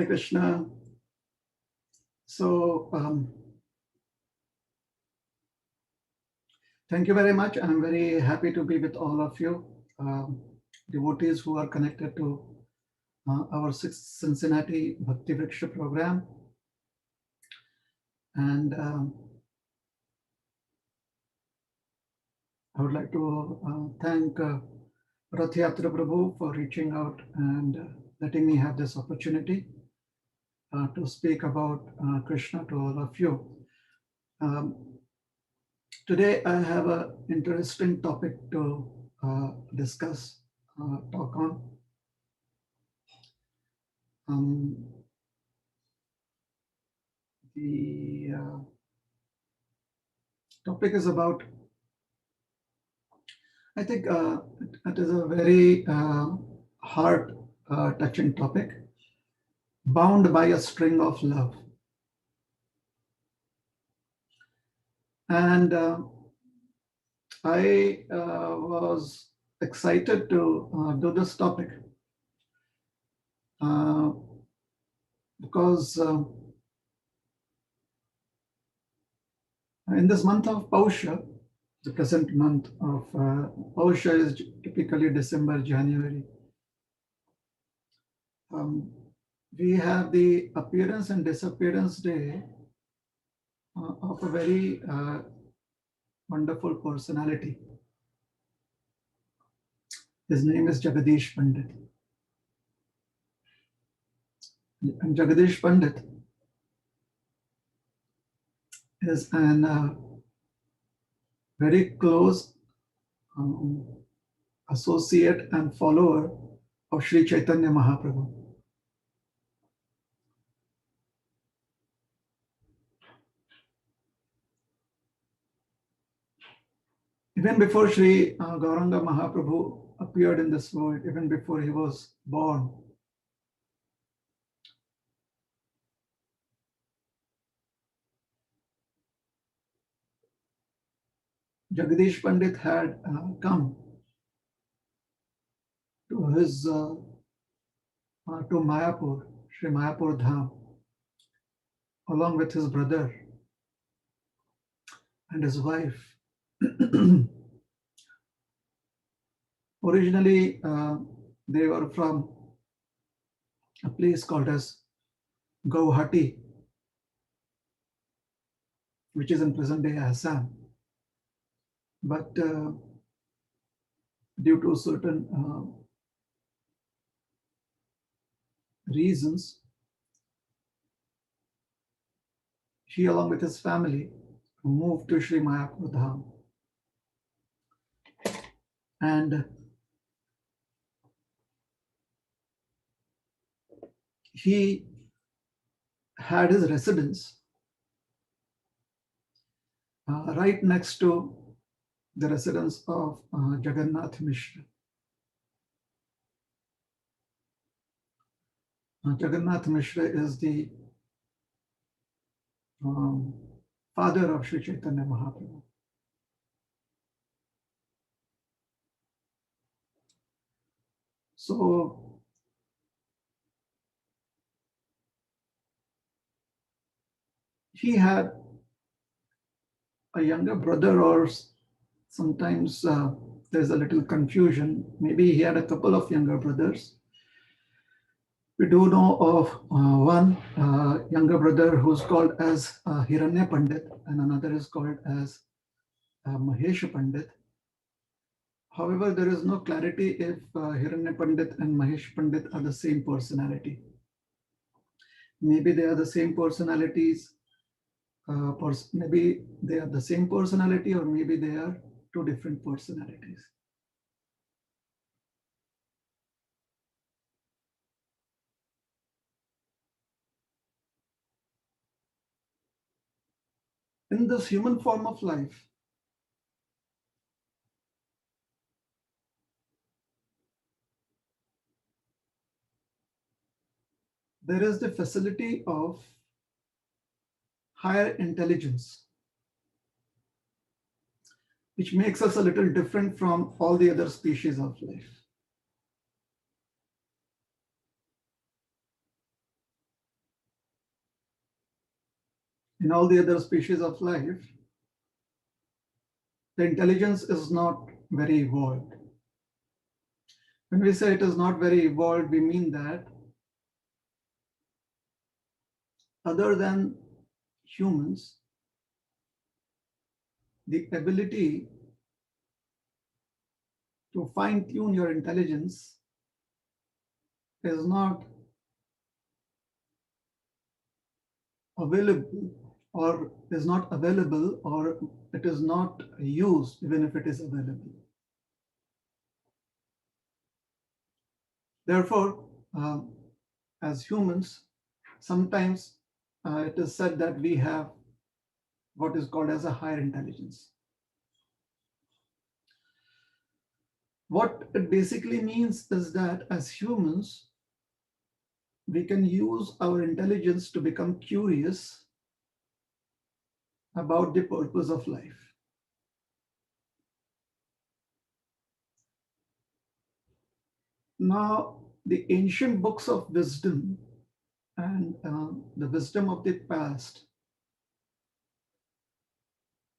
Hare Krishna. So, thank you very much. I'm very happy to be with all of you, devotees who are connected to our 6th Cincinnati Bhakti Vriksha program. And I would like to thank Rohinipriya Prabhu for reaching out and letting me have this opportunity to speak about Krishna to all of you. Today, I have an interesting topic to discuss, talk on. The topic is about, I think it is a very heart-touching topic, bound by a string of love. And I was excited to do this topic because in this month of Pausha, the present month of Pausha is typically December, January. We have the appearance and disappearance day of a very wonderful personality. His name is Jagadish Pandit. And Jagadish Pandit is an very close associate and follower of Sri Chaitanya Mahaprabhu. Even before Sri Gauranga Mahaprabhu appeared in this world, even before he was born, Jagadish Pandit had come to his to Mayapur, Sri Mayapur Dham, along with his brother and his wife. Originally, they were from a place called as Guwahati, which is in present-day Assam. But due to certain reasons, he, along with his family, moved to Sri Mayapur Dham. And he had his residence right next to the residence of Jagannath Mishra. Jagannath Mishra is the father of Sri Chaitanya Mahaprabhu. So he had a younger brother, or sometimes there's a little confusion. Maybe he had a couple of younger brothers. We do know of one younger brother who's called as Hiranya Pandit, and another is called as Mahesh Pandit. However, there is no clarity if Hiranya Pandit and Mahesh Pandit are the same personality. Maybe they are the same personalities, maybe they are the same personality, or maybe they are two different personalities. In this human form of life, there is the facility of higher intelligence, which makes us a little different from all the other species of life. in all the other species of life, the intelligence is not very evolved. When we say it is not very evolved, we mean that other than humans, the ability to fine tune your intelligence is not available, or is not available, or it is not used even if it is available. Therefore, as humans, sometimes it is said that we have what is called as a higher intelligence. What it basically means is that as humans, we can use our intelligence to become curious about the purpose of life. Now, the ancient books of wisdom and the wisdom of the past,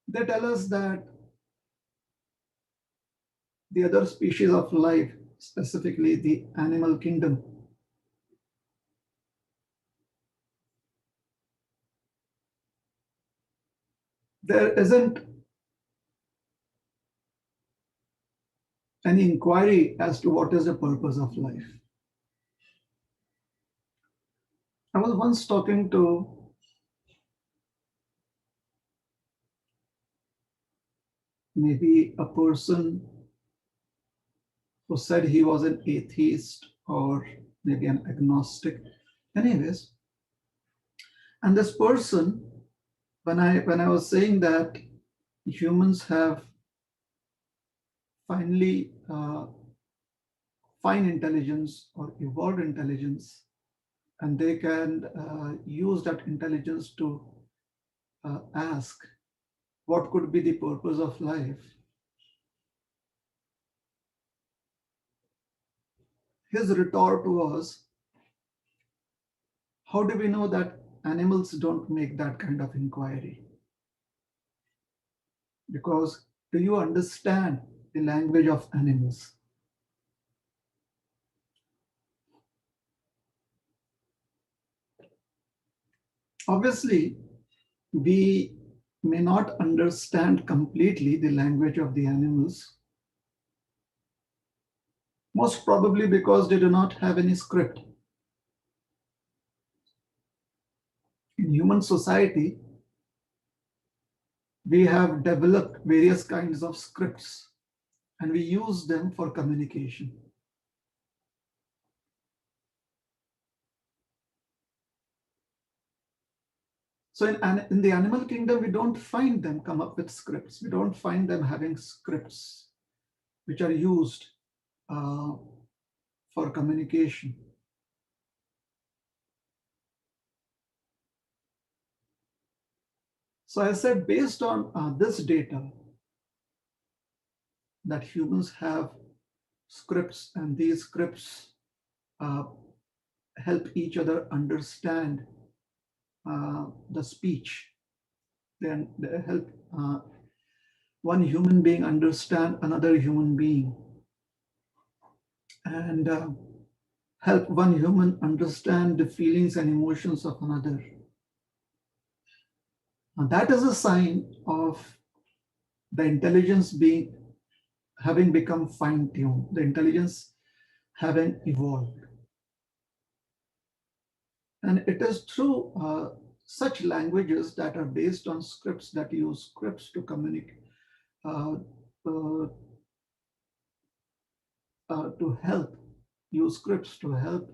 they tell us that the other species of life, specifically the animal kingdom, there isn't any inquiry as to what is the purpose of life. I was once talking to maybe a person who said he was an atheist or maybe an agnostic. Anyways, and this person, when I was saying that humans have finally fine intelligence or evolved intelligence, and they can use that intelligence to ask what could be the purpose of life. His retort was, how do we know that animals don't make that kind of inquiry? Because do you understand the language of animals? Obviously, we may not understand completely the language of the animals, most probably because they do not have any script. In human society, we have developed various kinds of scripts and we use them for communication. So in the animal kingdom, we don't find them come up with scripts. We don't find them having scripts which are used for communication. So I said, based on this data, that humans have scripts and these scripts help each other understand the speech. Then they help one human being understand another human being, and help one human understand the feelings and emotions of another. Now, that is a sign of the intelligence having become fine-tuned, the intelligence having evolved. And it is through such languages that are based on scripts, that use scripts to communicate, to help, use scripts to help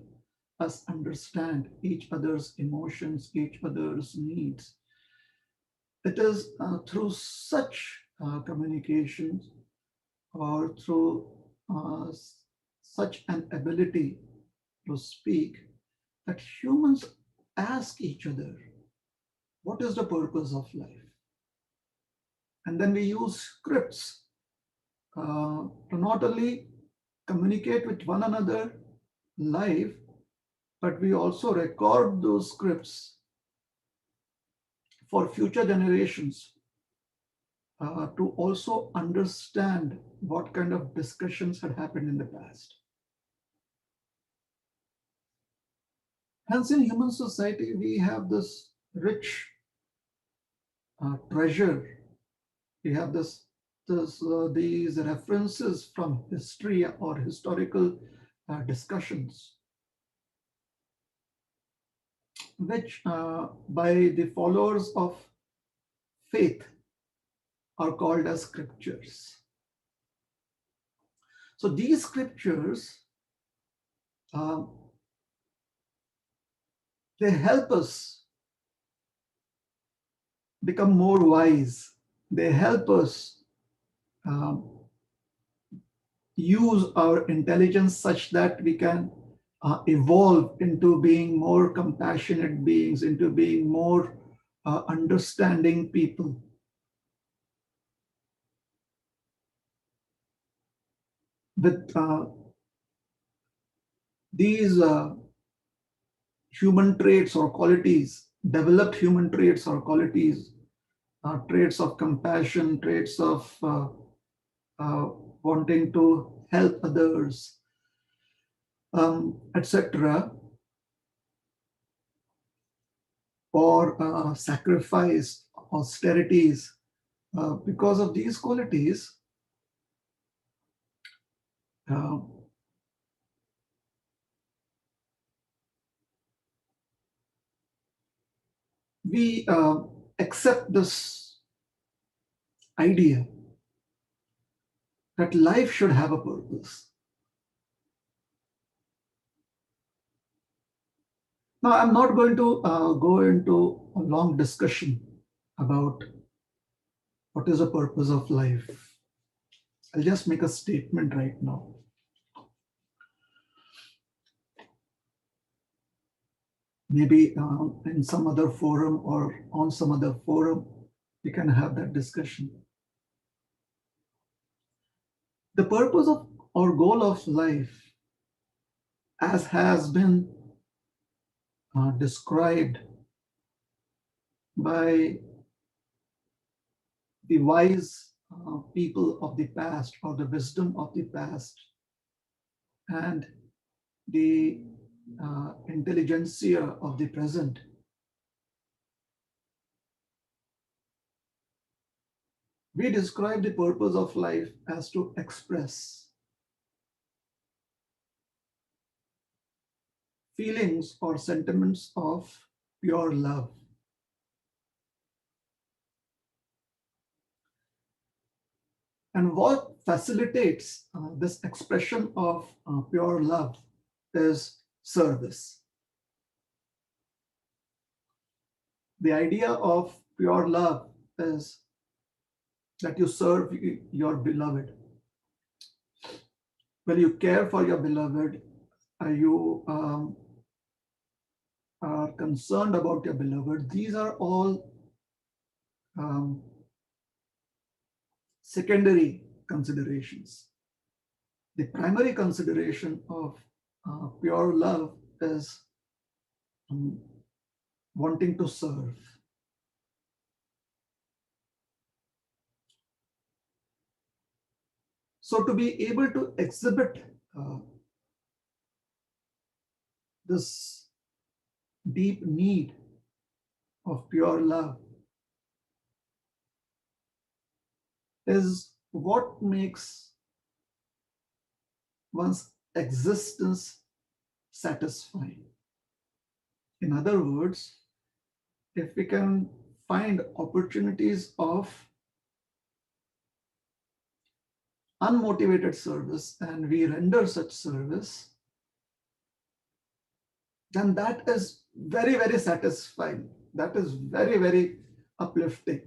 us understand each other's emotions, each other's needs. It is through such communications, or through such an ability to speak, that humans ask each other, what is the purpose of life? And then we use scripts to not only communicate with one another live, but we also record those scripts for future generations to also understand what kind of discussions had happened in the past. Hence, in human society, we have this rich treasure. We have these references from history or historical discussions, which by the followers of faith are called as scriptures. So these scriptures, they help us become more wise. They help us use our intelligence such that we can evolve into being more compassionate beings, into being more understanding people. With these human traits or qualities, developed human traits or qualities, traits of compassion, traits of wanting to help others, etc., or sacrifice, austerities. Because of these qualities, we accept this idea that life should have a purpose. Now, I'm not going to go into a long discussion about what is the purpose of life. I'll just make a statement right now. Maybe in some other forum or on some other forum, we can have that discussion. The purpose of or goal of life, as has been described by the wise people of the past, or the wisdom of the past, and the intelligentsia of the present, we describe the purpose of life as to express feelings or sentiments of pure love. And what facilitates this expression of pure love is service. The idea of pure love is that you serve your beloved. When you care for your beloved, you are concerned about your beloved. These are all secondary considerations. The primary consideration of pure love is wanting to serve. So to be able to exhibit this deep need of pure love is what makes one's existence satisfying. In other words, if we can find opportunities of unmotivated service and we render such service, then that is very, very satisfying. That is very, very uplifting.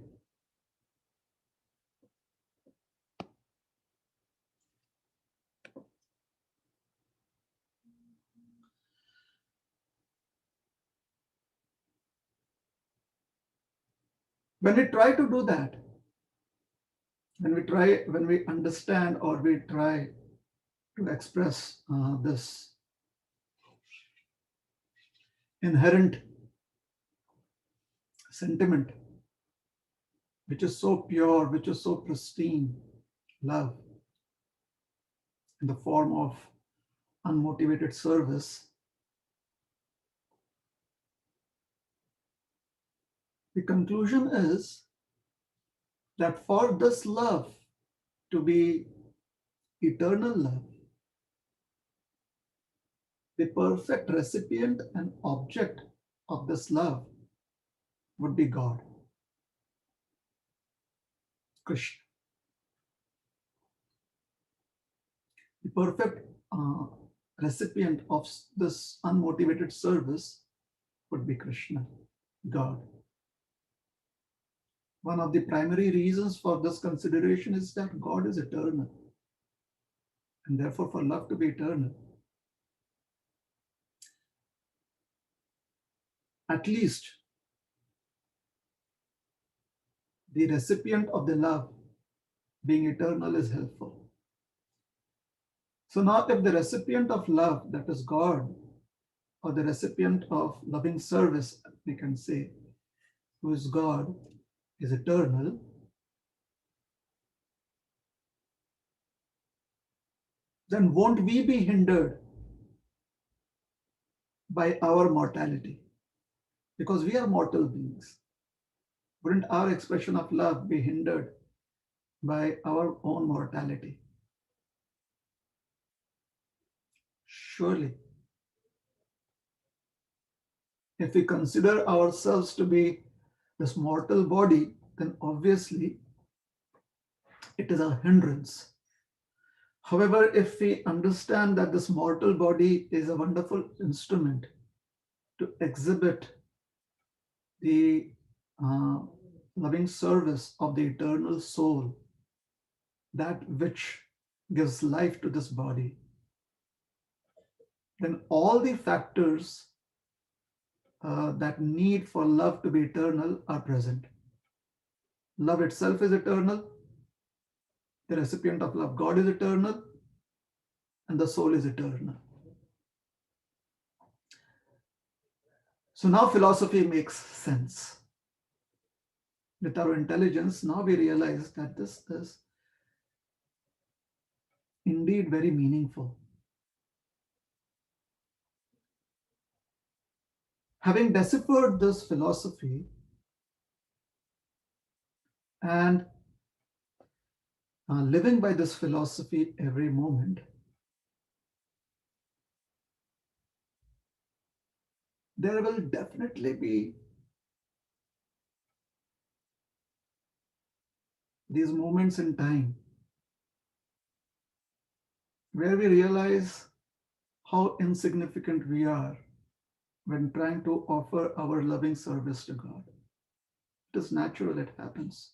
When we try to do that, when we understand or we try to express this inherent sentiment which is so pure, which is so pristine, love in the form of unmotivated service, the conclusion is that for this love to be eternal love, the perfect recipient and object of this love would be God, Krishna. The perfect recipient of this unmotivated service would be Krishna, God. One of the primary reasons for this consideration is that God is eternal. And therefore, for love to be eternal, at least the recipient of the love being eternal is helpful. So now if the recipient of love, that is God, or the recipient of loving service, we can say, who is God, is eternal, then won't we be hindered by our mortality? Because we are mortal beings. Wouldn't our expression of love be hindered by our own mortality? Surely. If we consider ourselves to be this mortal body, then obviously it is a hindrance. However, if we understand that this mortal body is a wonderful instrument to exhibit the loving service of the eternal soul, that which gives life to this body, then all the factors that need for love to be eternal are present. Love itself is eternal, the recipient of love, God, is eternal, and the soul is eternal. So now philosophy makes sense. With our intelligence, now we realize that this is indeed very meaningful. Having deciphered this philosophy and living by this philosophy every moment, there will definitely be these moments in time where we realize how insignificant we are when trying to offer our loving service to God. It is natural, it happens.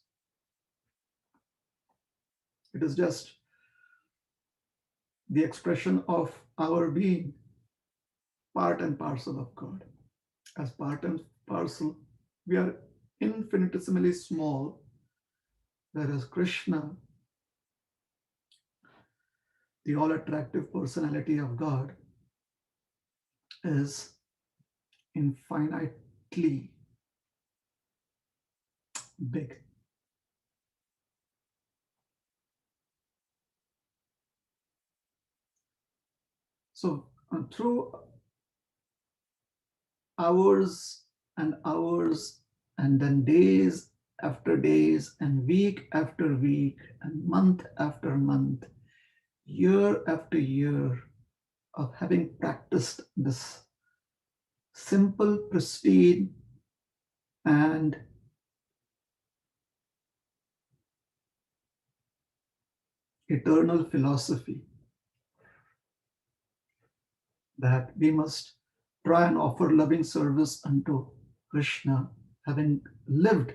It is just the expression of our being part and parcel of God. As part and parcel, we are infinitesimally small, whereas Krishna, the all-attractive personality of God, is infinitely big. So through hours and hours, and then days after days, and week after week, and month after month, year after year of having practiced this simple, pristine, and eternal philosophy that we must try and offer loving service unto Krishna, having lived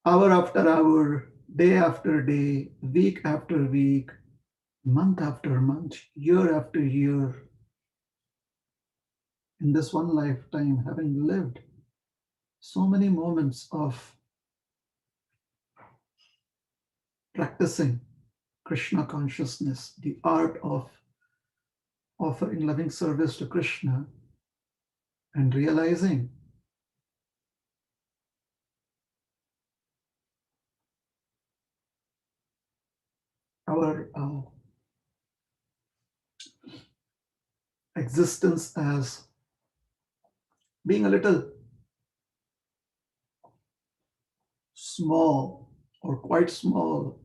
hour after hour, day after day, week after week, month after month, year after year, in this one lifetime, having lived so many moments of practicing Krishna consciousness, the art of offering loving service to Krishna, and realizing our existence as being a little small or quite small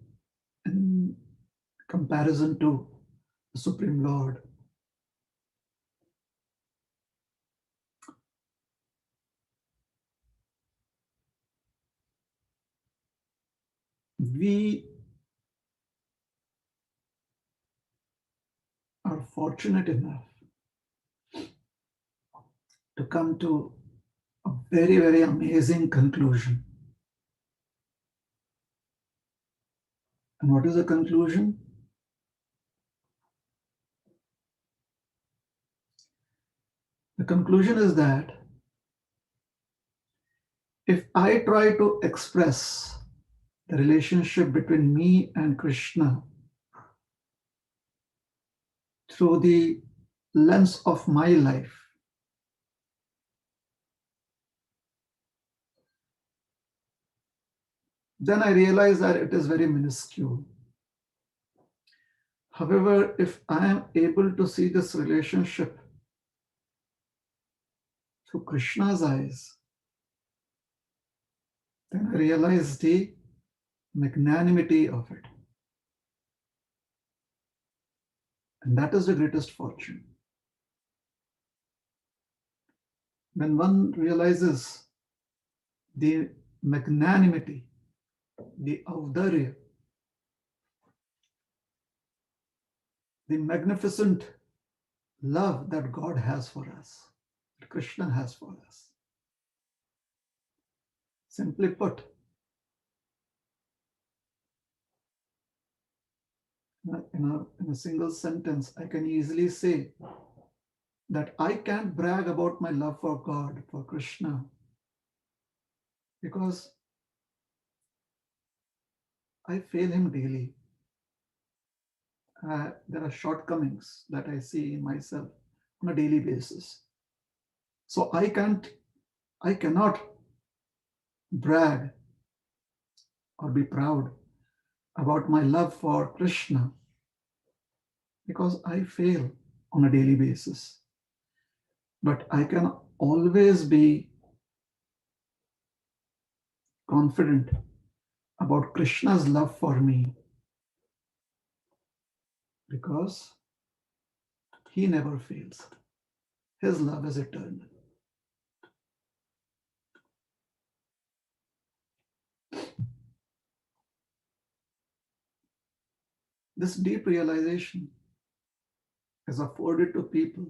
in comparison to the Supreme Lord. We are fortunate enough to come to a very, very amazing conclusion. And what is the conclusion? The conclusion is that if I try to express the relationship between me and Krishna through the lens of my life, then I realize that it is very minuscule. However, if I am able to see this relationship through Krishna's eyes, then I realize the magnanimity of it. And that is the greatest fortune. When one realizes the magnanimity, the audarya, the magnificent love that God has for us, that Krishna has for us. Simply put, in a single sentence, I can easily say that I can't brag about my love for God, for Krishna, because I fail him daily. There are shortcomings that I see in myself on a daily basis. So I cannot brag or be proud about my love for Krishna because I fail on a daily basis. But I can always be confident about Krishna's love for me because he never fails. His love is eternal. This deep realization is afforded to people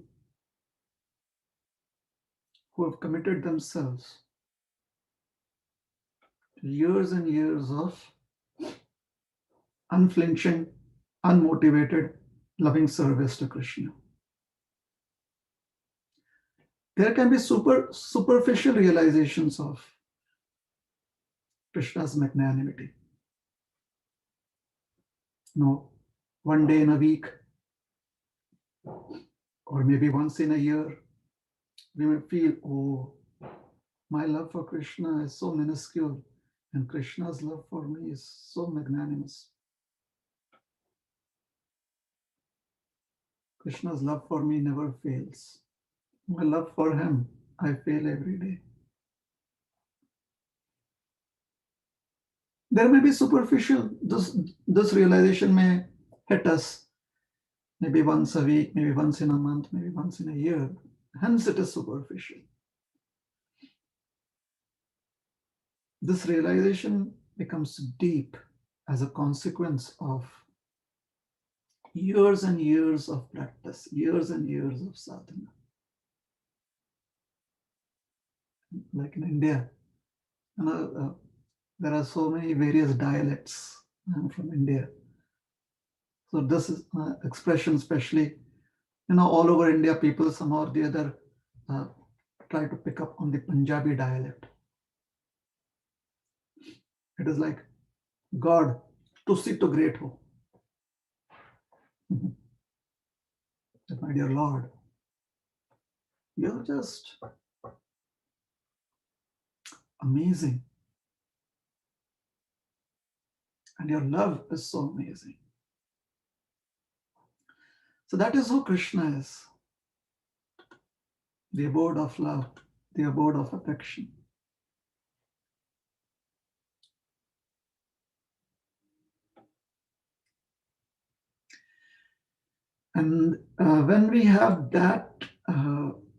who have committed themselves to years and years of unflinching, unmotivated, loving service to Krishna. There can be superficial realizations of Krishna's magnanimity. No, one day in a week, or maybe once in a year, we may feel, oh, my love for Krishna is so minuscule, and Krishna's love for me is so magnanimous. Krishna's love for me never fails. My love for him, I fail every day. There may be superficial, this realization may hit us maybe once a week, maybe once in a month, maybe once in a year. Hence it is superficial. This realization becomes deep as a consequence of years and years of practice, years and years of sadhana. Like in India, there are so many various dialects from India. So this is expression, especially, all over India, people somehow or the other try to pick up on the Punjabi dialect. It is like, God, tusi to great ho. My dear Lord, you're just amazing. And your love is so amazing. So that is who Krishna is, the abode of love, the abode of affection. And when we have that,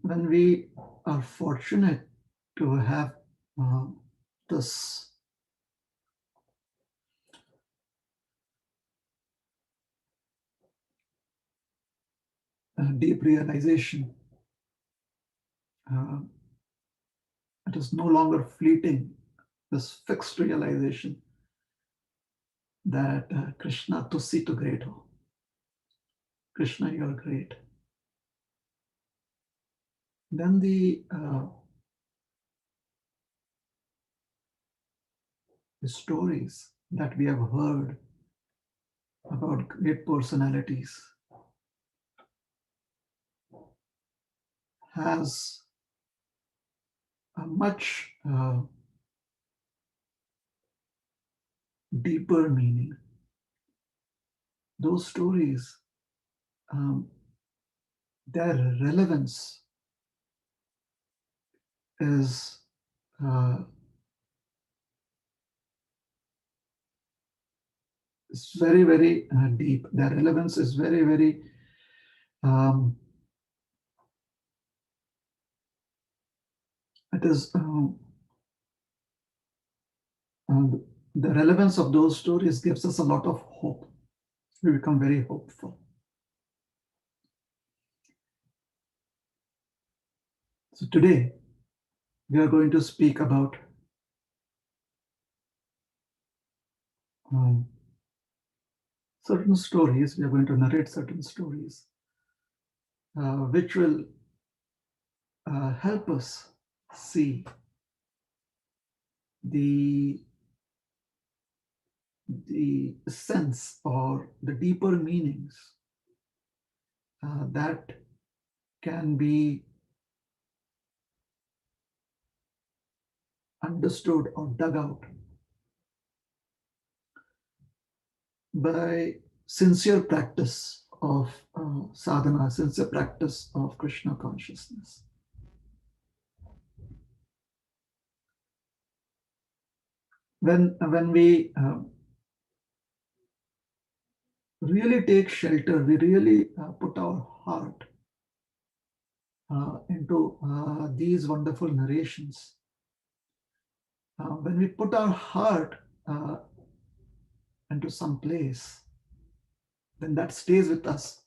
when we are fortunate to have this deep realization, it is no longer fleeting, this fixed realization that Krishna, tu si tu great ho. Krishna, you are great. Then the stories that we have heard about great personalities has a much deeper meaning. Those stories, their relevance is very, very deep. Their relevance is very, very it is the relevance of those stories gives us a lot of hope. We become very hopeful. So today we are going to speak about certain stories. We are going to narrate certain stories which will help us see the sense or the deeper meanings that can be understood or dug out by sincere practice of sadhana, sincere practice of Krishna consciousness. When we really take shelter, we really put our heart into these wonderful narrations. When we put our heart into some place, then that stays with us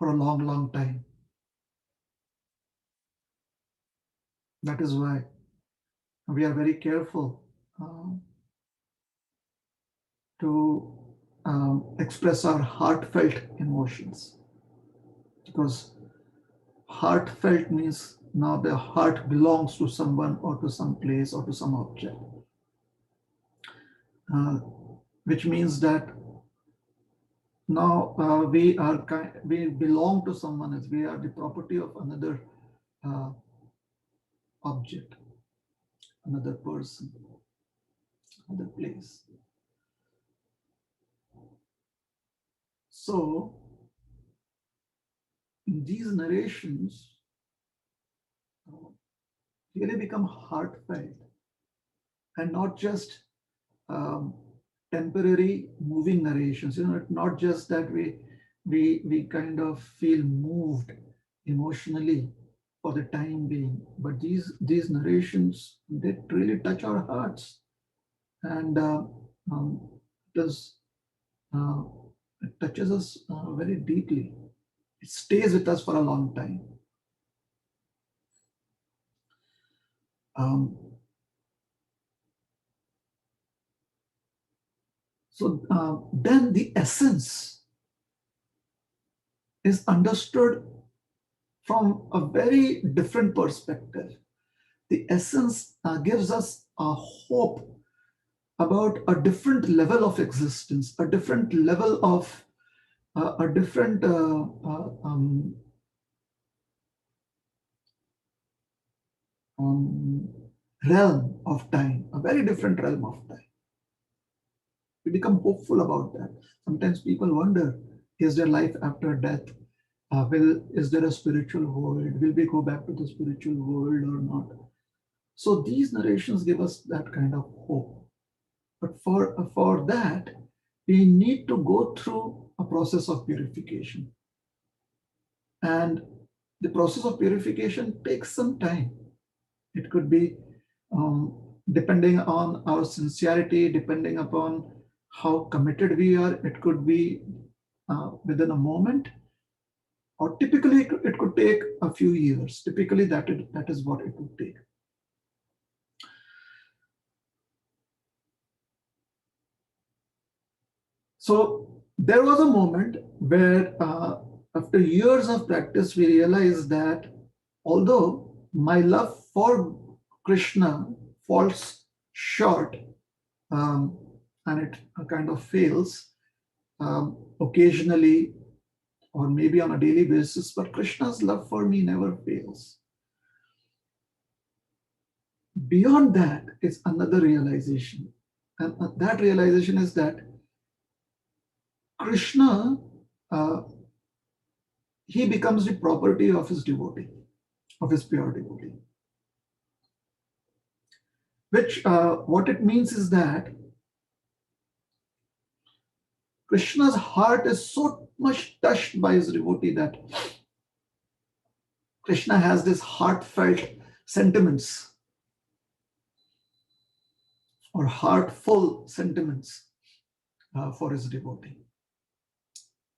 for a long, long time. That is why we are very careful to express our heartfelt emotions, because heartfelt means now the heart belongs to someone or to some place or to some object, which means that now we belong to someone else. We are the property of another object, another person, another place. So these narrations really become heartfelt and not just temporary moving narrations. Not just that we kind of feel moved emotionally for the time being, but these narrations, they really touch our hearts, and it touches us very deeply. It stays with us for a long time. So then the essence is understood from a very different perspective. The essence gives us a hope about a different level of existence, a different level of a different realm of time, a very different realm of time. We become hopeful about that. Sometimes people wonder, is there life after death? Is there a spiritual world? Will we go back to the spiritual world or not? So these narrations give us that kind of hope. But for that, we need to go through a process of purification. And the process of purification takes some time. It could be depending on our sincerity, depending upon how committed we are. It could be within a moment, or typically it could take a few years. Typically, that is what it would take. So there was a moment where, after years of practice, we realized that although my love for Krishna falls short, um, and it kind of fails occasionally or maybe on a daily basis, but Krishna's love for me never fails. Beyond that is another realization. And that realization is that Krishna, uh, he becomes the property of his devotee, of his pure devotee. Which, what it means is that Krishna's heart is so much touched by his devotee that Krishna has this heartfelt sentiments or heartful sentiments for his devotee.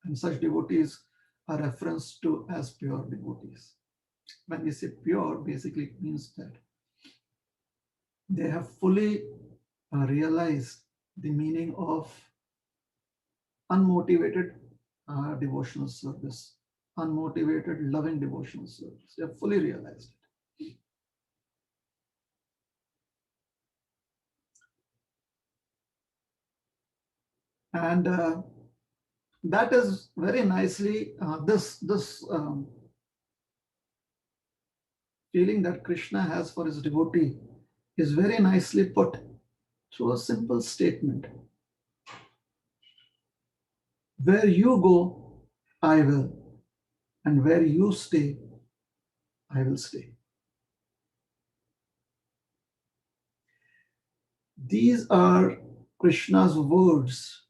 And such devotees are referenced to as pure devotees. When we say pure, basically it means that they have fully realized the meaning of unmotivated devotional service, unmotivated loving devotional service. They have fully realized it. And that is very nicely, this feeling that Krishna has for his devotee is very nicely put through a simple statement. Where you go, I will, and where you stay, I will stay. These are Krishna's words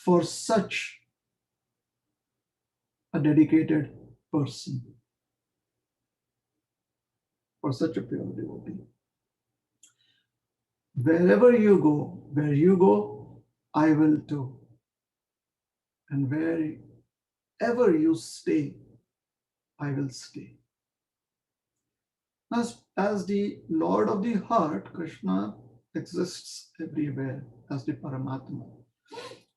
for such a dedicated person, for such a pure devotee. Wherever you go, where you go, I will too. And wherever you stay, I will stay. As the Lord of the heart, Krishna exists everywhere as the Paramatma.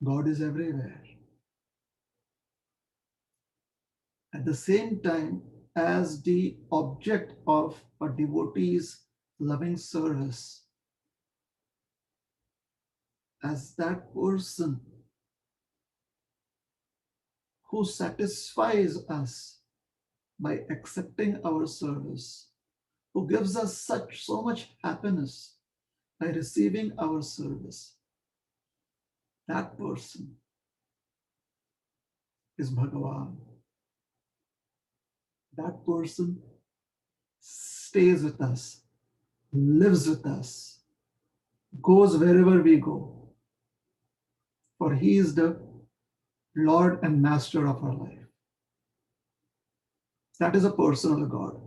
God is everywhere. At the same time, as the object of a devotee's loving service, as that person who satisfies us by accepting our service, who gives us so much happiness by receiving our service, that person is Bhagavan. That person stays with us, lives with us, goes wherever we go, for he is the Lord and Master of our life. That is a personal God.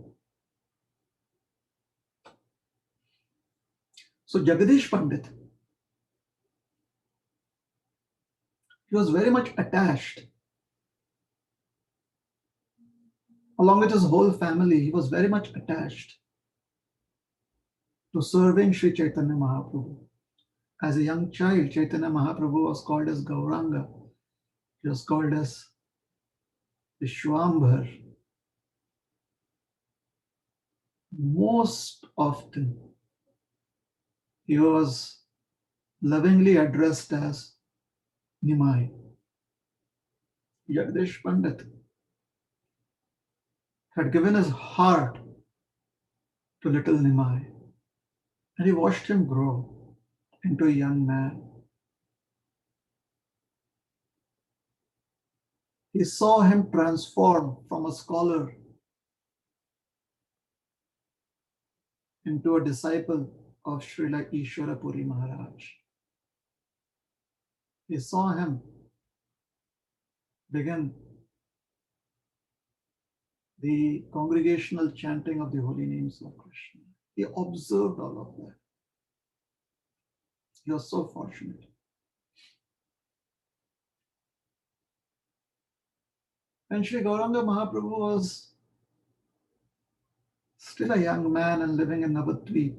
So Jagadish Pandit, he was very much attached. Along with his whole family, he was very much attached to serving Sri Chaitanya Mahaprabhu. As a young child, Chaitanya Mahaprabhu was called as Gauranga. He was called as Vishwambhar. Most often, he was lovingly addressed as Nimai. Jagadish Pandit had given his heart to little Nimai, and he watched him grow into a young man. He He saw him transform from a scholar into a disciple of Srila Ishwarapuri Maharaj. He saw him begin the congregational chanting of the holy names of Krishna. He observed all of that. He was so fortunate. When Sri Gauranga Mahaprabhu was still a young man and living in Navadvip,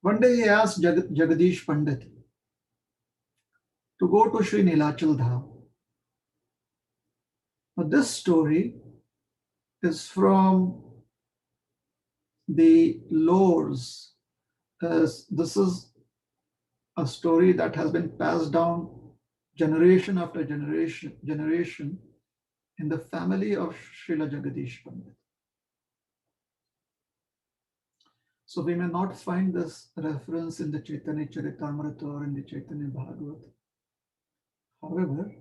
one day he asked Jagadish Pandit to go to Sri Nilachal Dham. Now, this story is from the lores. This is a story that has been passed down generation after generation in the family of Srila Jagadish Pandit. So we may not find this reference in the Chaitanya Charitamrita or in the Chaitanya Bhagavat. However,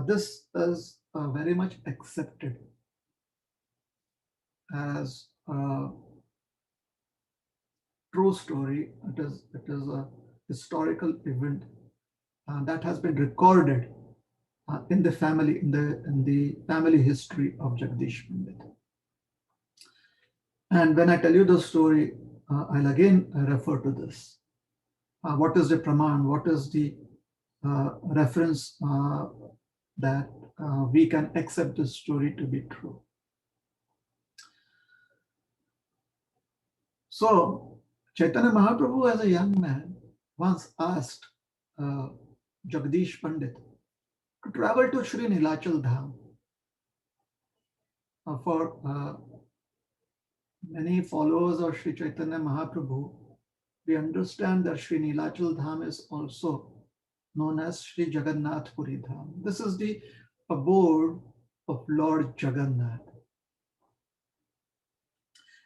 this is very much accepted as a true story. It is a historical event that has been recorded in the family history of Jagadish Pandit. And when I tell you the story, I'll again refer to this. What is the praman? What is the reference that we can accept this story to be true? So Chaitanya Mahaprabhu, as a young man, once asked Jagadish Pandit to travel to Sri Nilachal Dham. For many followers of Sri Chaitanya Mahaprabhu, we understand that Sri Nilachal Dham is also known as Sri Jagannath Puri Dham. This is the abode of Lord Jagannath.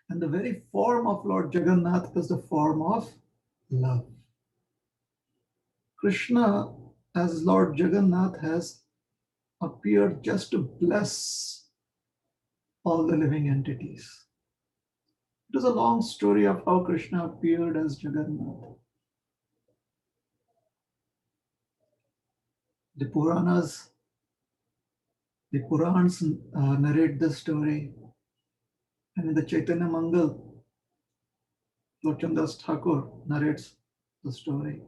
And the very form of Lord Jagannath is the form of love. Krishna, as Lord Jagannath, has appeared just to bless all the living entities. It is a long story of how Krishna appeared as Jagannath. The Purans narrate this story, and in the Chaitanya Mangal, Lochandas Thakur narrates the story.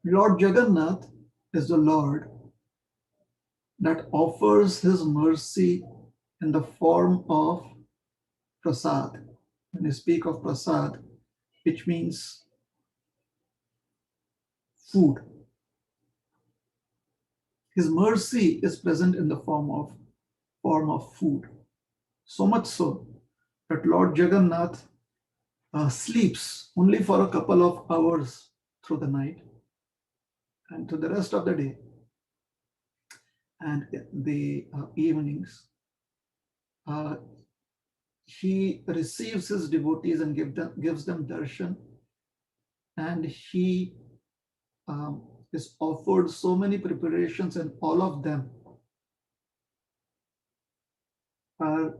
Lord Jagannath is the Lord that offers his mercy in the form of prasad. When you speak of prasad, which means food. His mercy is present in the form of food. So much so that Lord Jagannath sleeps only for a couple of hours through the night, and to the rest of the day and the evenings, he receives his devotees and gives them darshan, and he is offered so many preparations, and all of them are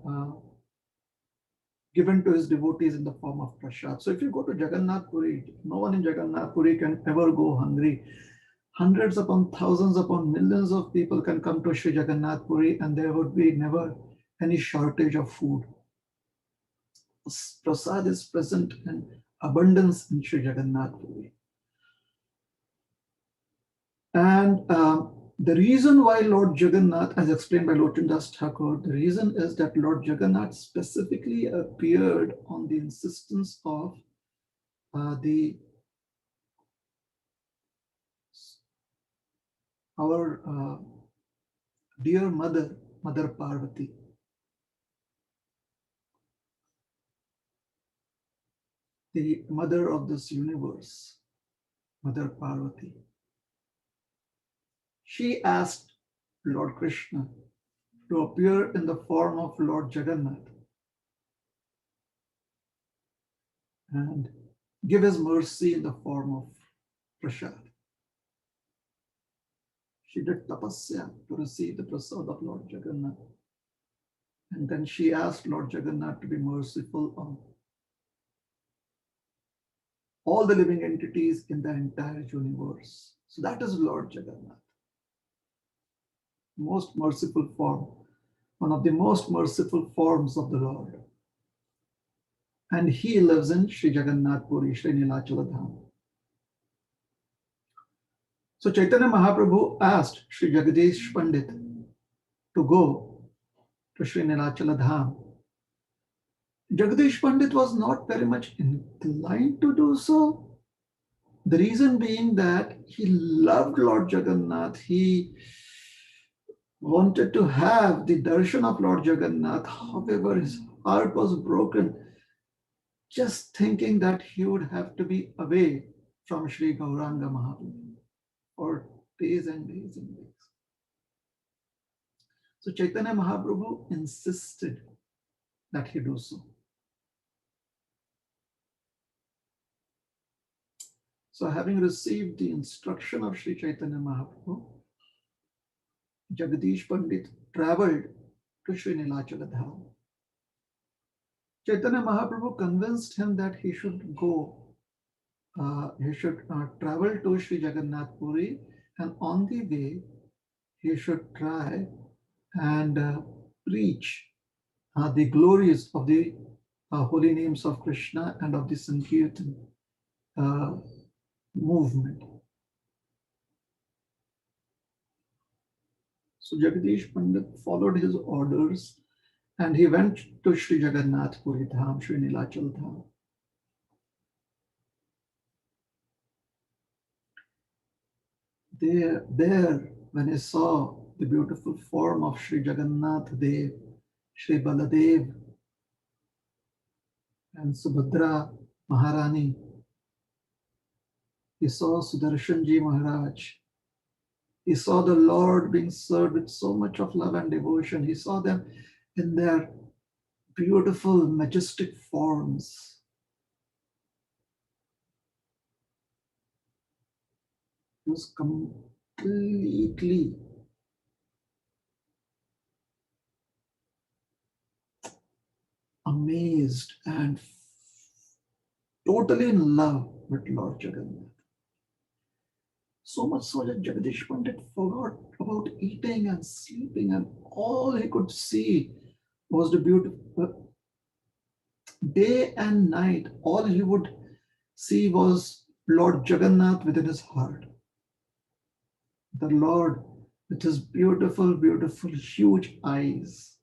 given to his devotees in the form of prasad. So if you go to Jagannath Puri, no one in Jagannath Puri can ever go hungry. Hundreds upon thousands upon millions of people can come to Sri Jagannath Puri, and there would be never any shortage of food. Prasad is present in abundance in Sri Jagannath Puri. And the reason why Lord Jagannath, as explained by Lochandas Thakur, the reason is that Lord Jagannath specifically appeared on the insistence of our dear mother, Mother Parvati. The mother of this universe, Mother Parvati. She asked Lord Krishna to appear in the form of Lord Jagannath and give his mercy in the form of prasad. She did tapasya to receive the prasad of Lord Jagannath. And then she asked Lord Jagannath to be merciful on all the living entities in the entire universe. So that is Lord Jagannath. Most merciful form, one of the most merciful forms of the Lord. And he lives in Sri Jagannath Puri, Sri Nilachala Dham. So Chaitanya Mahaprabhu asked Sri Jagadish Pandit to go to Sri Nilachala Dham. Jagadish Pandit was not very much inclined to do so. The reason being that he loved Lord Jagannath. He wanted to have the darshan of Lord Jagannath. However, his heart was broken just thinking that he would have to be away from Sri Gauranga Mahaprabhu for days and days and days. So Chaitanya Mahaprabhu insisted that he do so. So having received the instruction of Sri Chaitanya Mahaprabhu, Jagadish Pandit traveled to Sri Nilachala Dham. Chaitanya Mahaprabhu convinced him that he should go, travel to Sri Jagannath Puri, and on the way, he should try and preach the glories of the holy names of Krishna and of the Sankirtan movement. So Jagadish Pandit followed his orders and he went to Sri Jagannath Puri Dham, Sri Nilachal Dham. There, when he saw the beautiful form of Sri Jagannath Dev, Sri Baladev, and Subhadra Maharani, he saw Sudarshanji Maharaj. He saw the Lord being served with so much of love and devotion. He saw them in their beautiful, majestic forms. He was completely amazed and totally in love with Lord Jagannath. So much so that Jagadish Pandit forgot about eating and sleeping, and all he could see was the beautiful day and night. All he would see was Lord Jagannath within his heart. The Lord with his beautiful, beautiful, huge eyes.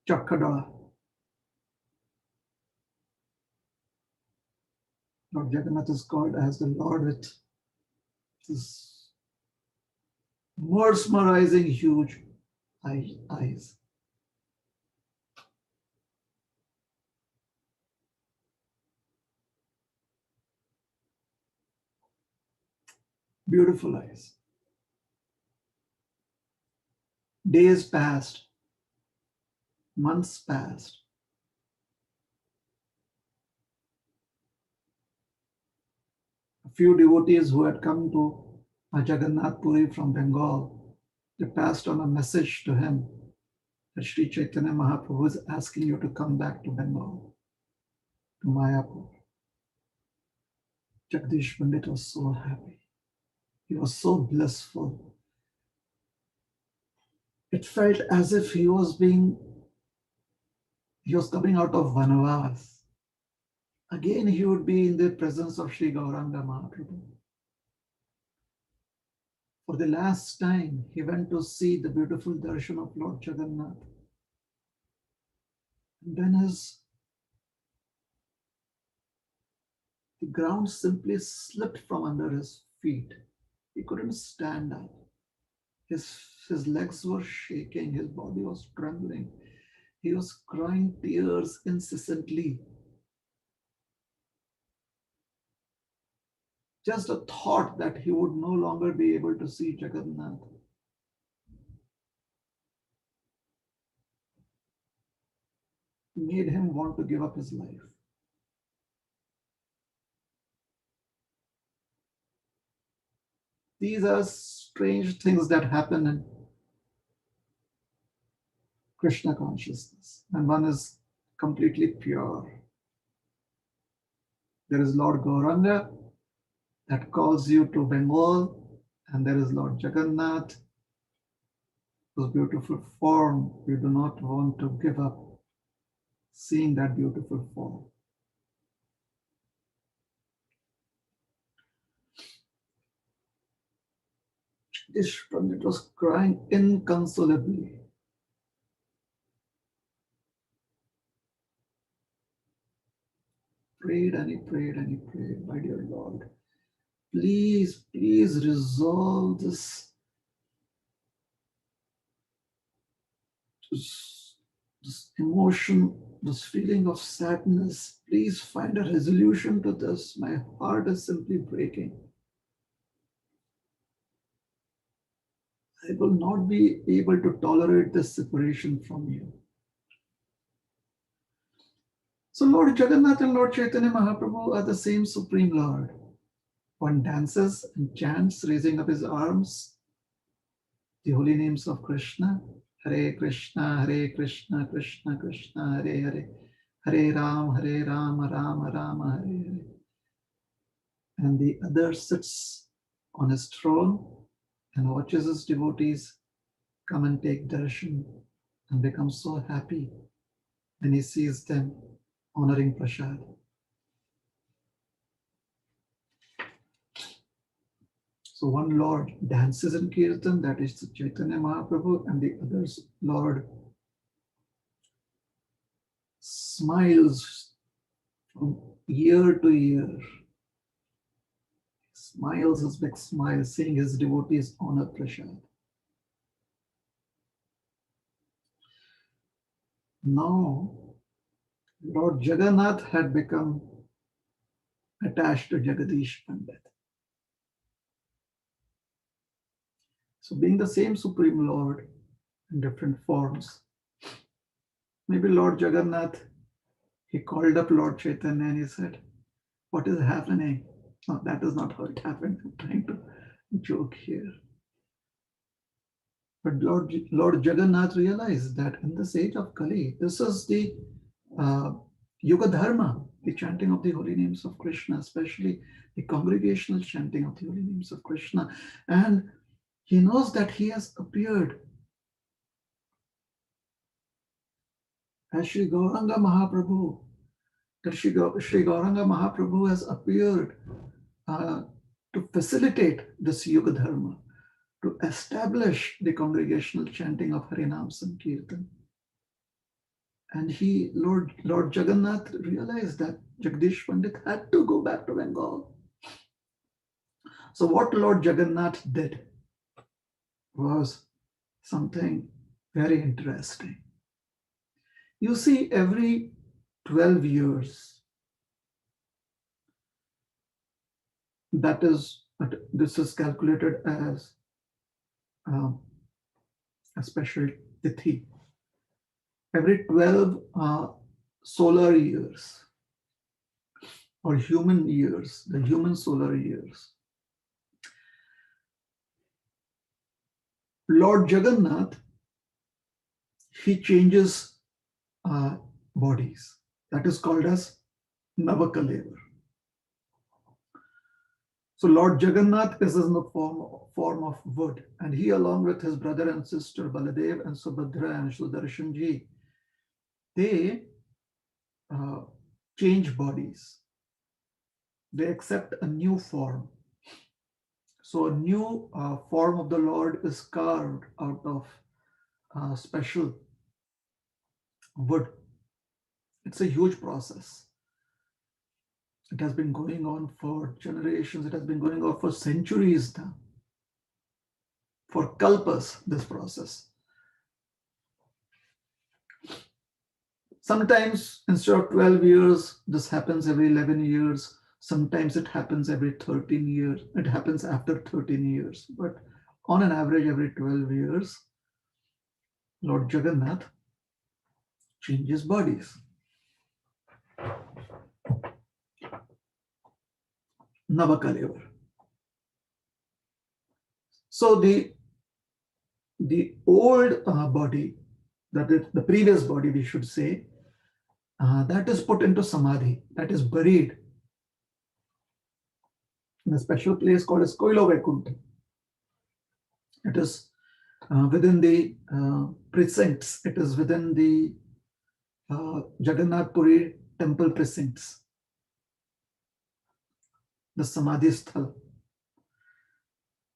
Chakada. Lord Jagannath is called as the Lord with his mesmerizing, huge eyes. Beautiful eyes. Days passed, months passed. A few devotees who had come to Jagannath Puri from Bengal, they passed on a message to him that Sri Chaitanya Mahaprabhu is asking you to come back to Bengal, to Mayapur. Jagdish Pandit was so happy. He was so blissful. It felt as if he was coming out of Vanavas. Again, he would be in the presence of Sri Gauranga Mahaprabhu. For the last time, he went to see the beautiful darshan of Lord Jagannath. And then the ground simply slipped from under his feet. He couldn't stand up. His legs were shaking, his body was trembling. He was crying tears incessantly. Just a thought that he would no longer be able to see Jagannath. made him want to give up his life. These are strange things that happen in Krishna consciousness, and one is completely pure. There is Lord Gauranga that calls you to Bengal, and there is Lord Jagannath, whose beautiful form you do not want to give up, seeing that beautiful form. This Pandit was crying inconsolably. Prayed and he prayed and he prayed, my dear Lord, please, please resolve this emotion, this feeling of sadness. Please find a resolution to this. My heart is simply breaking. I will not be able to tolerate this separation from you. So Lord Jagannath and Lord Chaitanya Mahaprabhu are the same Supreme Lord. One dances and chants, raising up his arms, the holy names of Krishna. Hare Krishna, Krishna Krishna, Hare Hare, Hare Ram, Rama Rama, Hare Hare. And the other sits on his throne and watches his devotees come and take darshan and becomes so happy when he sees them honoring prasad. So one Lord dances in Kirtan, that is Chaitanya Mahaprabhu, and the other Lord smiles from year to year. Smiles his big smile, seeing his devotees honor prasad. Now, Lord Jagannath had become attached to Jagadish Pandit. So being the same Supreme Lord in different forms, maybe Lord Jagannath, he called up Lord Chaitanya and he said, what is happening? No, that is not how it happened. I'm trying to joke here. But Lord Jagannath realized that in this age of Kali, this is the Yuga Dharma, the chanting of the holy names of Krishna, especially the congregational chanting of the holy names of Krishna. And he knows that he has appeared as Sri Gauranga Mahaprabhu, that Sri Gauranga Mahaprabhu has appeared to facilitate this Yuga Dharma, to establish the congregational chanting of Harinam Sankirtan. And Lord Jagannath realized that Jagdish Pandit had to go back to Bengal. So what Lord Jagannath did was something very interesting. You see, every 12 years, this is calculated as a special tithi. Every 12 solar years or human years, the human solar years, Lord Jagannath, he changes bodies. That is called as Navakaleva. So Lord Jagannath is in the form of wood, and he, along with his brother and sister Baladev and Subhadra and Sudarshan ji, they change bodies. They accept a new form. So a new form of the Lord is carved out of special wood. It's a huge process. It has been going on for generations. It has been going on for centuries now. For kalpas, this process. Sometimes instead of 12 years, this happens every 11 years. Sometimes it happens every 13 years. It happens after 13 years. But on an average, every 12 years, Lord Jagannath changes bodies. Navakalevar. So the old body, that is the previous body, we should say, that is put into samadhi, that is buried in a special place called as Koilo Vaikuntha. It is within the precincts, it is within the Jagannath Puri temple precincts, the Samadhi Sthal.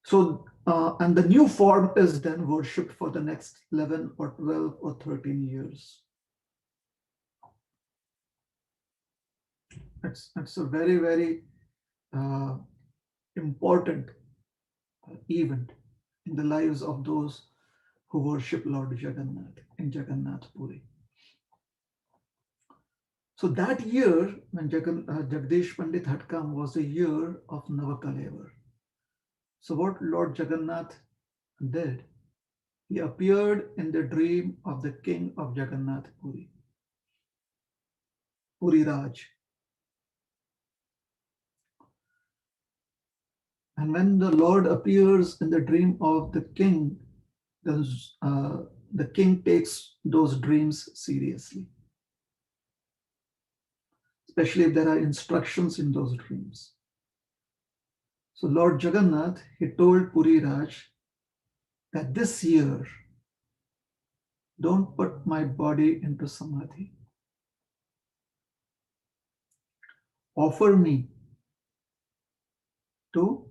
So, and the new form is then worshipped for the next 11 or 12 or 13 years. It's a very, very important event in the lives of those who worship Lord Jagannath in Jagannath Puri. So that year when Jagdish Pandit had come was the year of Navakalevar. So what Lord Jagannath did, he appeared in the dream of the king of Jagannath Puri, Puri Raj. And when the Lord appears in the dream of the king, the king takes those dreams seriously, especially if there are instructions in those dreams. So Lord Jagannath, he told Puri Raj that this year, don't put my body into samadhi. Offer me to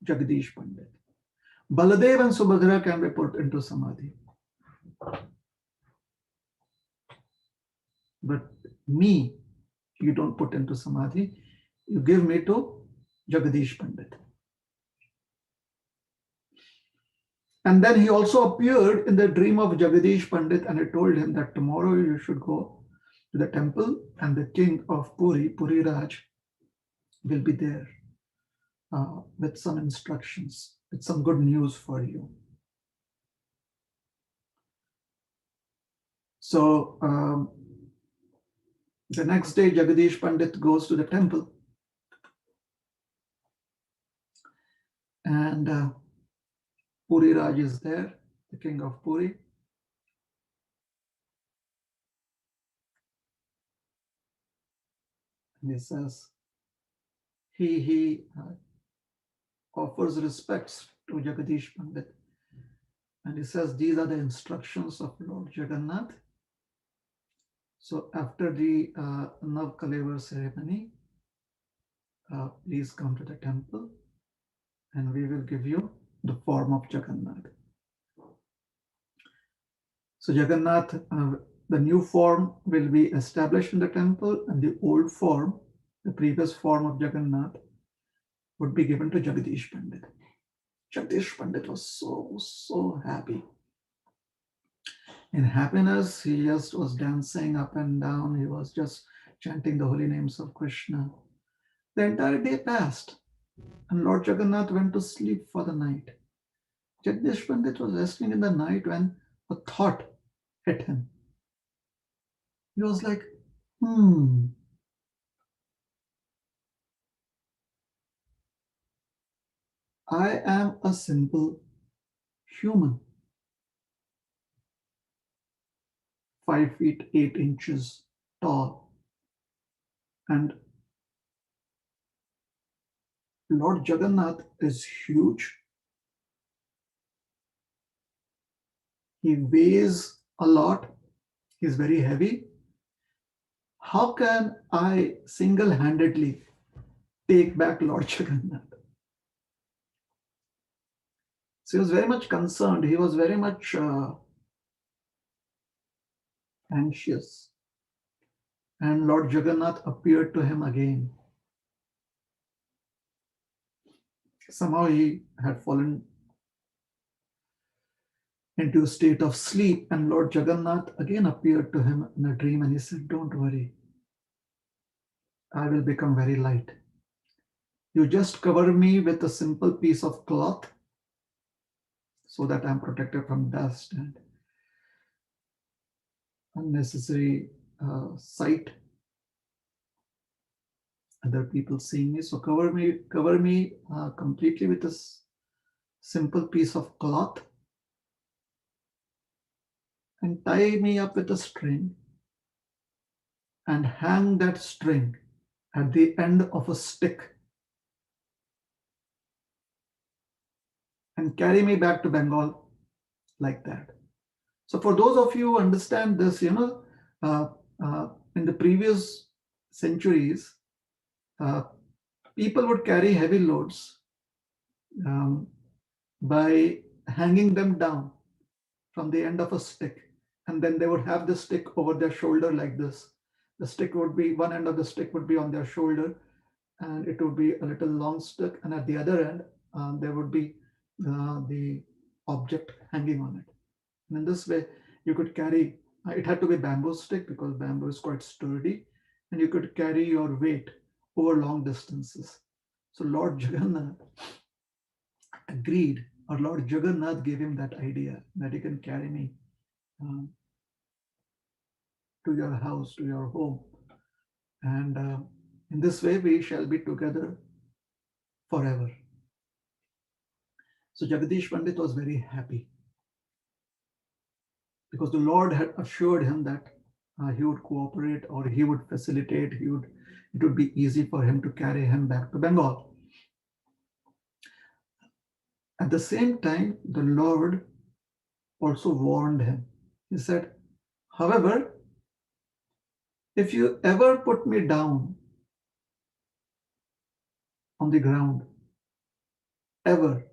Jagdish Pandit. Baladev and Subhadra can be put into samadhi. But me, you don't put into samadhi. You give me to Jagdish Pandit. And then he also appeared in the dream of Jagdish Pandit, and I told him that tomorrow you should go to the temple and the king of Puri, Puri Raj, will be there with some instructions, with some good news for you. So the next day, Jagdish Pandit goes to the temple, and Puri Raj is there, the king of Puri. And he says, he offers respects to Jagdish Pandit. And he says, these are the instructions of Lord Jagannath. So after the Navkalevar ceremony, please come to the temple and we will give you the form of Jagannath. So Jagannath, the new form will be established in the temple, and the old form, the previous form of Jagannath, would be given to Jagdish Pandit. Jagdish Pandit was so happy. In happiness, he just was dancing up and down. He was just chanting the holy names of Krishna. The entire day passed, and Lord Jagannath went to sleep for the night. Jagdish Pandit was resting in the night when a thought hit him. He was like, I am a simple human, 5 feet 8 inches tall, and Lord Jagannath is huge. He weighs a lot. He's very heavy. How can I single-handedly take back Lord Jagannath? So he was very much concerned. He was very much anxious. And Lord Jagannath appeared to him again. Somehow he had fallen into a state of sleep, and Lord Jagannath again appeared to him in a dream, and he said, don't worry, I will become very light. You just cover me with a simple piece of cloth so that I'm protected from dust and unnecessary sight. other people seeing me. So cover me completely with this simple piece of cloth and tie me up with a string and hang that string at the end of a stick and carry me back to Bengal like that. So for those of you who understand this, uh, in the previous centuries, uh, people would carry heavy loads um, by hanging them down from the end of a stick, and then they would have the stick over their shoulder like this. The stick would be, one end of the stick would be on their shoulder, and it would be a little long stick, and at the other end there would be the object hanging on it. And in this way you could carry, it had to be bamboo stick because bamboo is quite sturdy, and you could carry your weight over long distances. So Lord Jagannath agreed, or Lord Jagannath gave him that idea that you can carry me um, to your house, to your home, and in this way we shall be together forever. So Jagadish Pandit was very happy because the Lord had assured him that he would cooperate, or he would facilitate, it would be easy for him to carry him back to Bengal. At the same time, the Lord also warned him. He said, however, if you ever put me down on the ground, ever,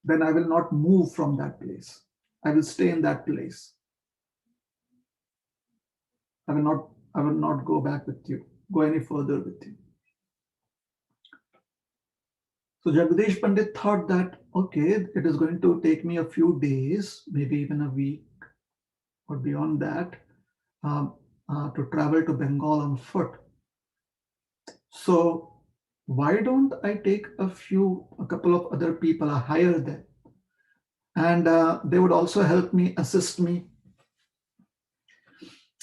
then I will not move from that place. I will stay in that place. I will not go back with you, go any further with you. So Jagadish Pandit thought that, okay, it is going to take me a few days, maybe even a week or beyond that, to travel to Bengal on foot. So why don't I take a couple of other people, I hire them, and they would also help me, assist me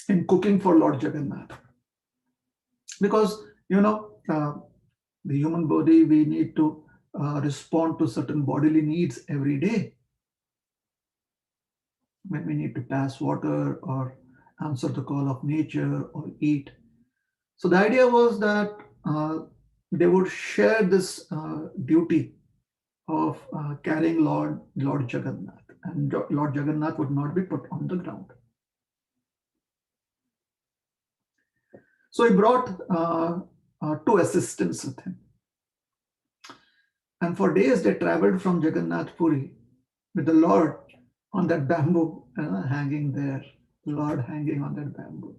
in cooking for Lord Jagannath. Because, the human body, we need to respond to certain bodily needs every day. When we need to pass water, or answer the call of nature, or eat. So the idea was that they would share this duty of carrying Lord Jagannath, and Lord Jagannath would not be put on the ground. So he brought two assistants with him. And for days they traveled from Jagannath Puri with the Lord on that bamboo hanging there, Lord hanging on that bamboo.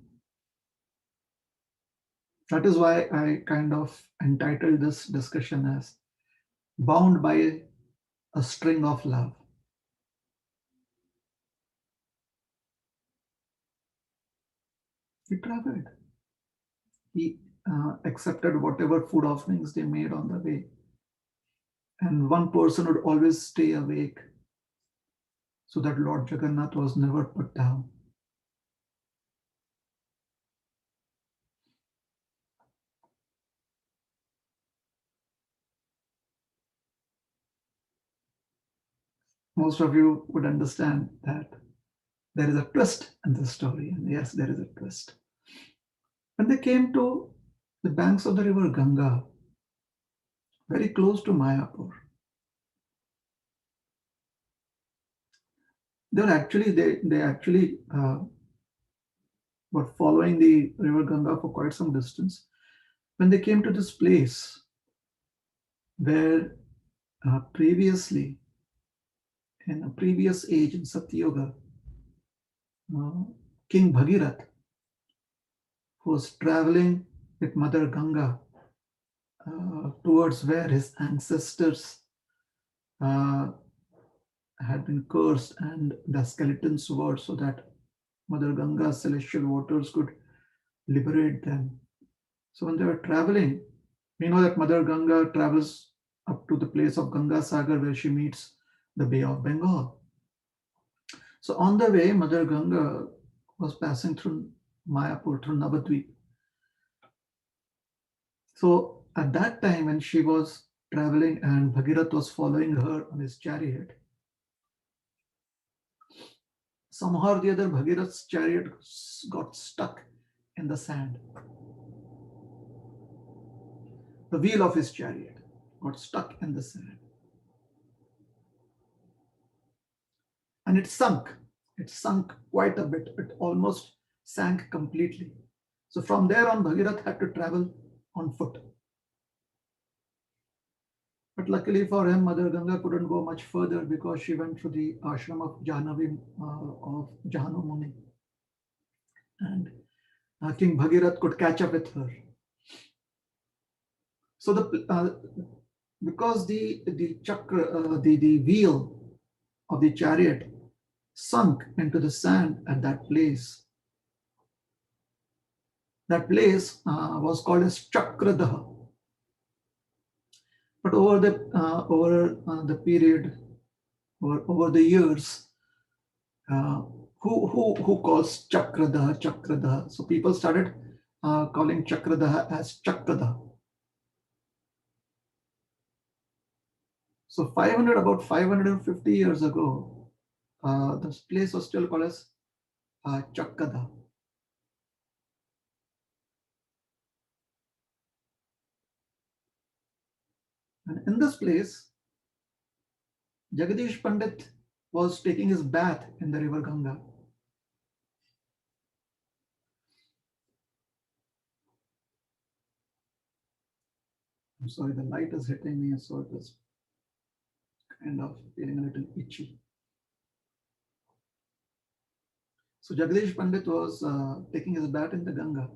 That is why I kind of entitled this discussion as Bound by a String of Love. He traveled. He accepted whatever food offerings they made on the way. And one person would always stay awake so that Lord Jagannath was never put down. Most of you would understand that there is a twist in this story. And yes, there is a twist. When they came to the banks of the river Ganga, very close to Mayapur, they actually were following the river Ganga for quite some distance. When they came to this place where previously, in a previous age, in Satyuga, King Bhagirath, who was traveling with Mother Ganga towards where his ancestors had been cursed and the skeletons were, so that Mother Ganga's celestial waters could liberate them. So when they were traveling, we know that Mother Ganga travels up to the place of Ganga Sagar where she meets the Bay of Bengal. So on the way, Mother Ganga was passing through Mayapur, through Navadvip. So at that time, when she was traveling and Bhagirath was following her on his chariot, somehow or the other, Bhagirath's chariot got stuck in the sand. The wheel of his chariot got stuck in the sand. And it sunk. It sunk quite a bit. It almost sank completely. So from there on, Bhagirath had to travel on foot. But luckily for him, Mother Ganga couldn't go much further because she went to the ashram of Jahanu Muni. And King Bhagirath could catch up with her. So because the chakra, the wheel of the chariot sunk into the sand at that place. That place was called as Chakradaha. But over the period, over the years, who calls Chakradaha? So people started calling Chakradaha as Chakradaha. So about 550 years ago, this place was still called as Chakkada. And in this place, Jagadish Pandit was taking his bath in the river Ganga. I'm sorry, the light is hitting me, so it is kind of feeling a little itchy. So Jagadish Pandit was taking his bath in the Ganga.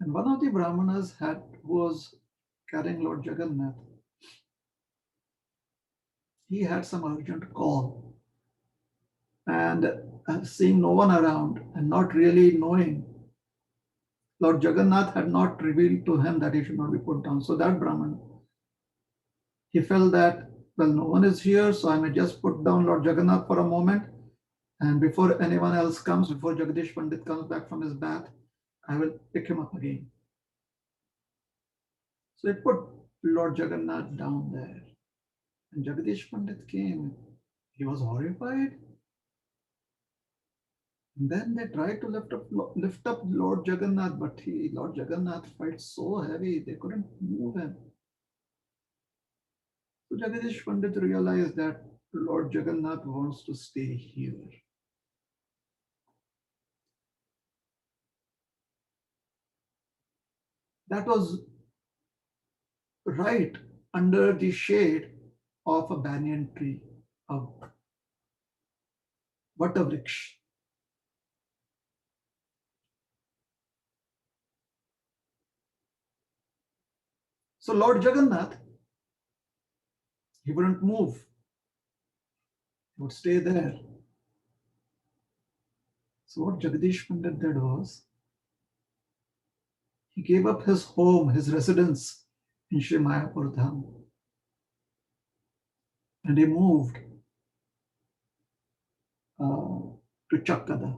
And one of the Brahmanas who was carrying Lord Jagannath, he had some urgent call. And seeing no one around and not really knowing, Lord Jagannath had not revealed to him that he should not be put down. So that Brahman, he felt that, well, no one is here, so I may just put down Lord Jagannath for a moment. And before anyone else comes, before Jagadish Pandit comes back from his bath, I will pick him up again. So he put Lord Jagannath down there. And Jagadish Pandit came. He was horrified. And then they tried to lift up Lord Jagannath, but Lord Jagannath felt so heavy, they couldn't move him. So Jagadish Pandit realized that Lord Jagannath wants to stay here. That was right under the shade of a banyan tree, a Vatavriksha. So Lord Jagannath, he wouldn't move. He would stay there. So what Jagadish Pandit did was, he gave up his home, his residence in Sri Mayapur Dham. And he moved to Chakkada.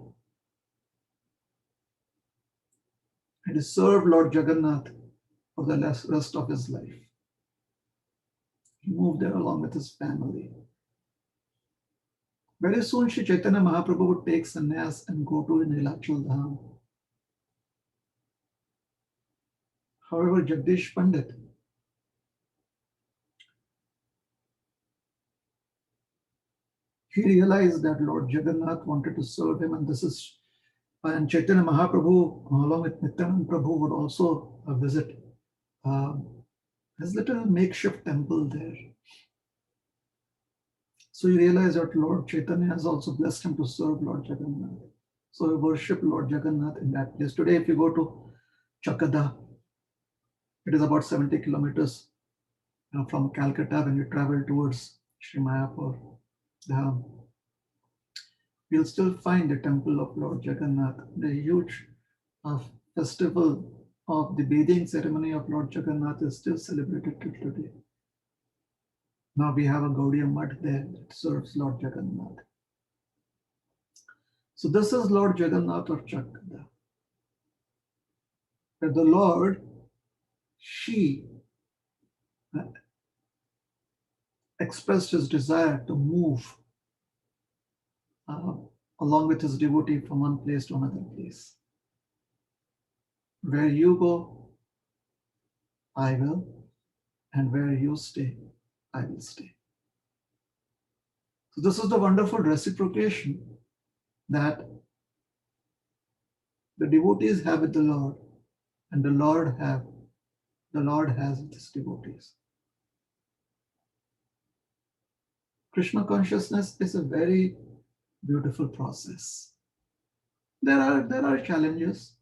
And he served Lord Jagannath for the rest of his life. He moved there along with his family. Very soon, Sri Chaitanya Mahaprabhu would take sannyas and go to Nilachal Dham. However, Jagdish Pandit, he realized that Lord Jagannath wanted to serve him, and Chaitanya Mahaprabhu, along with Nityananda Prabhu, would also visit his little makeshift temple there. So he realized that Lord Chaitanya has also blessed him to serve Lord Jagannath. So he worshipped Lord Jagannath in that place. Today, if you go to Chakkada, it is about 70 kilometers from Calcutta when you travel towards Sri Mayapur. You'll still find the temple of Lord Jagannath. The huge festival of the bathing ceremony of Lord Jagannath is still celebrated till today. Now we have a Gaudiya Mutt there that serves Lord Jagannath. So this is Lord Jagannath of Chakkada. Where the Lord she expressed his desire to move uh, along with his devotee from one place to another place. Where you go, I will, and where you stay, I will stay. So this is the wonderful reciprocation that the devotees have with the Lord, and the Lord has with his devotees. Krishna consciousness is a very beautiful process. There are challenges.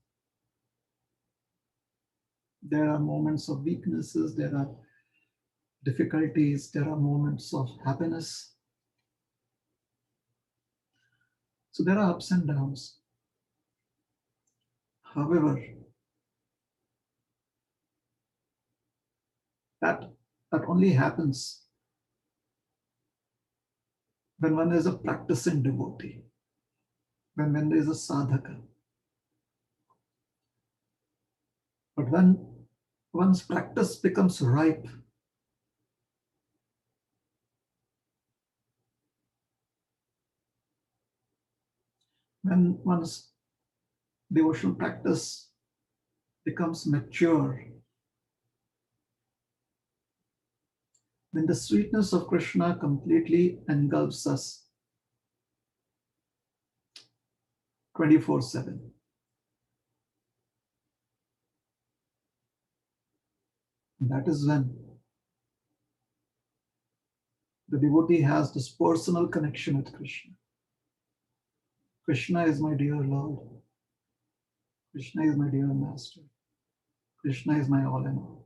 There are moments of weaknesses. There are difficulties. There are moments of happiness. So there are ups and downs. However, that only happens when one is a practicing devotee, when there is a sadhaka. But when one's practice becomes ripe, when one's devotional practice becomes mature, when the sweetness of Krishna completely engulfs us 24/7. That is when the devotee has this personal connection with Krishna. Krishna is my dear Lord. Krishna is my dear Master. Krishna is my all in all.